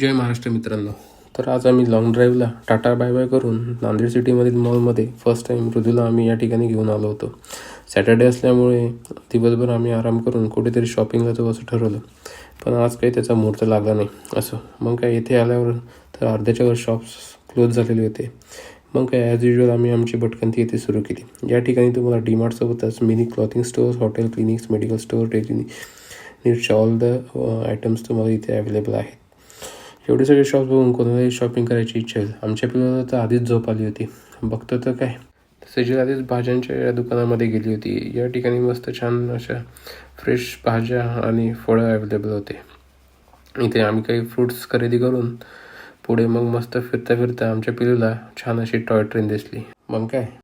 जय महाराष्ट्र मित्रांनो. तर आज आम्ही लॉंग ड्राईव्हला टाटा बाय बाय करून नांदेड सिटीमधील मॉलमध्ये फर्स्ट टाईम मृदूला आम्ही या ठिकाणी घेऊन आलो होतो. सॅटर्डे असल्यामुळे दिवसभर आम्ही आराम करून कुठेतरी शॉपिंगला जाऊ असं ठरवलं, पण आज काही त्याचा मुहूर्त लागला नाही. असं मग काय इथे आल्यावर तर अर्ध्याच्या वर शॉप्स क्लोज झालेले होते. मग काय ॲज युजल आम्ही आमची भटकंती येथे सुरू केली. या ठिकाणी तुम्हाला डीमार्टसोबतच mini clothing stores, hotel, clinics, medical store, daily नीड्सचे ऑल द आयटम्स तुम्हाला इथे अवेलेबल आहेत. एवढे सगळे शॉप्स बघून कोणालाही शॉपिंग करायची इच्छा होईल. आमच्या पिल्लाला तर आधीच झोप आली होती. बघतो तर काय, सजील आधीच भाज्यांच्या या दुकानामध्ये गेली होती. या ठिकाणी मस्त छान अशा फ्रेश भाज्या आणि फळं अवेलेबल होते. इथे आम्ही काही फ्रूट्स खरेदी करून पुढे मग मस्त फिरता फिरता आमच्या पिल्लूला छान अशी टॉय ट्रेन दिसली. मग काय